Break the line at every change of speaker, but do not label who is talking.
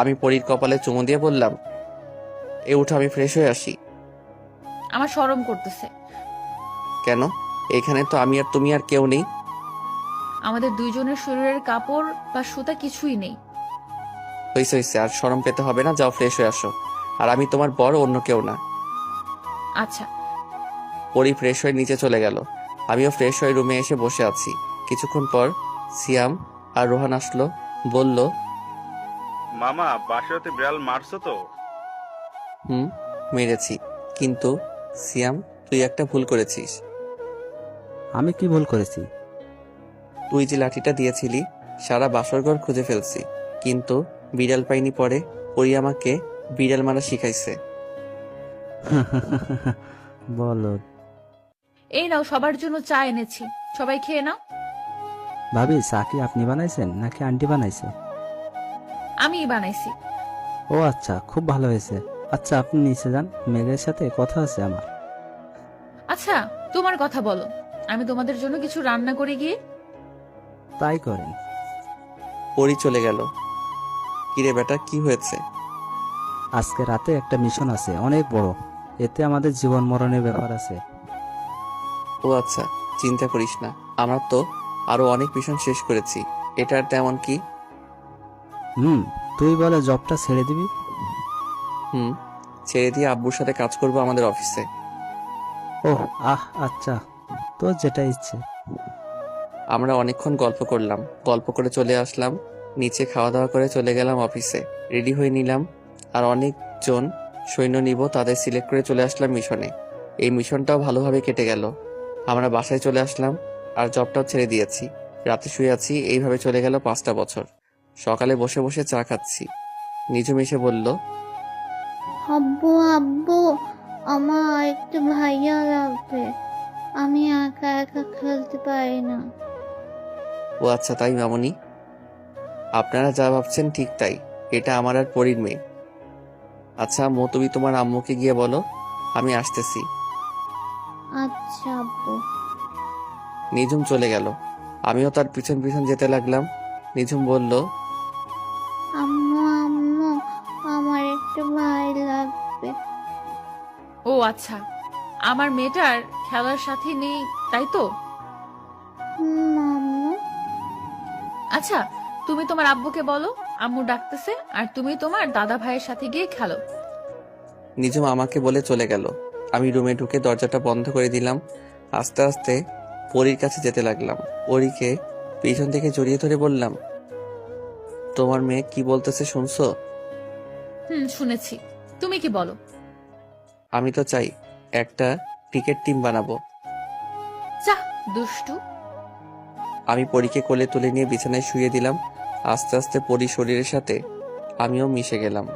আমি পরীর কপালে চুমু দিয়ে বললাম, এ উঠো, আমি ফ্রেশ হয়ে আসি।
আমার শরম করতেছে।
কেন? এখানে তো আমি আর তুমি আর কেউ নেই।
আমাদের দুইজনের শরীরের কাপড় বা সুতা কিছুই নেই।
হইছে হইছে, আর শরম পেতে হবে না, যাও ফ্রেশ হয়ে আসো। আর আমি তোমার বড়, অন্য কেউ না।
আচ্ছা।
পরি ফ্রেশ হয়ে নিচে চলে গেল। আমিও ফ্রেশ হয়ে রুমে এসে বসে আছি। কিছুক্ষণ পর সিয়াম আর রোহান আসলো। বলল,
মামা বাসাতে বিড়াল মারছো তো?
হুম, মেরেছি। কিন্তু সিয়াম, তুই একটা ভুল করেছিস।
আমি কি ভুল করেছি?
তুই যে লাঠিটা দিয়েছিলি, সারা বাসরঘর খুঁজে ফেলছি, কিন্তু বিড়াল পাইনি। পরে পরি আমাকে বিড়াল মারা শিখাইছে।
বলো।
এই নাও, সবার জন্য চা এনেছি, সবাই খেয়ে নাও।
ভাবি, চা কি আপনি বানাইছেন নাকি আন্টি বানাইছে?
আমিই বানাইছি।
ও আচ্ছা, খুব ভালো হয়েছে। আচ্ছা, আপনি নিচে যান, মেঘের সাথে কথা আছে আমার।
আচ্ছা, তোমার কথা বলো, আমি তোমাদের জন্য কিছু রান্না করে গিয়ে।
তাই করেন।
পরি চলে গেল। কিরে বেটা, কি হয়েছে?
আজকে রাতে একটা মিশন আছে, অনেক বড়। এতে আমাদের জীবন মরণের ব্যাপার আছে।
ও আচ্ছা, চিন্তা করিস না, আমরা তো আরো অনেক মিশন শেষ করেছি। এটার তেমন কি?
তুই বলে জবটা ছেড়ে দিবি?
হুম, ছেড়ে দিয়ে আব্বুর সাথে কাজ করব আমাদের অফিসে।
ওহ, আচ্ছা, তোর যেটা ইচ্ছে।
আমরা অনেকক্ষণ গল্প করলাম, গল্প করে চলে আসলাম নিচে। খাওয়া দাওয়া করে চলে গেলাম অফিসে। রেডি হয়ে নিলাম, আর অনেকজন সৈন্য নিব, তাদের সিলেক্ট করে চলে আসলাম মিশনে। এই মিশনটাও ভালোভাবে কেটে গেল। আমরা বাসায় চলে আসলাম, আর জবটাও ছেড়ে দিয়েছি। রাতে শুয়ে আছি। এইভাবে চলে গেল 5টা বছর। সকালে বসে বসে চা খাচ্ছি। নিজুম এসে বলল,
আব্বু আব্বু, আমার একটু ভাইয়া লাগবে। আমি একা একা খেলতে পারি না।
ও আচ্ছা, তাই মামুনি? আপনারা যা ভাবছেন ঠিক তাই। এটা আমার আর পরীর মেয়ে। আচ্ছা আম্মু, তুমি তোমার আম্মুকে গিয়ে বলো আমি আসতেছি।
আচ্ছা আব্বু।
নিঝুম চলে গেল। আমিও তার পিছন পিছন যেতে লাগলাম। নিঝুম বলল,
আম্মু আম্মু, আমার একটু ভাই লাগবে।
ও আচ্ছা, আমার মেয়েটার খেলার সাথী নেই, তাই তো?
আম্মু।
আচ্ছা, তুমি তোমার আব্বুকে বলো আম্মু ডাকতেছে, আর তুমি তোমার দাদা ভাইয়ের সাথে গিয়ে খেলো।
নিঝুম আমাকে বলে চলে গেল। আমি রুমে ঢুকে দরজাটা বন্ধ করে দিলাম। আস্তে আস্তে পরীর কাছে যেতে লাগলাম। পরীকে পিছন থেকে জড়িয়ে ধরে বললাম, তোমার মেয়ে কি বলতেছে শুনছো?
শুনেছি। তুমি কি বলো?
আমি তো চাই একটা ক্রিকেট টিম বানাবো।
যা, দুষ্টু।
আমি পরীকে কোলে তুলে নিয়ে বিছানায় শুয়ে দিলাম। আস্তে আস্তে পরী শরীরের সাথে আমিও মিশে গেলাম।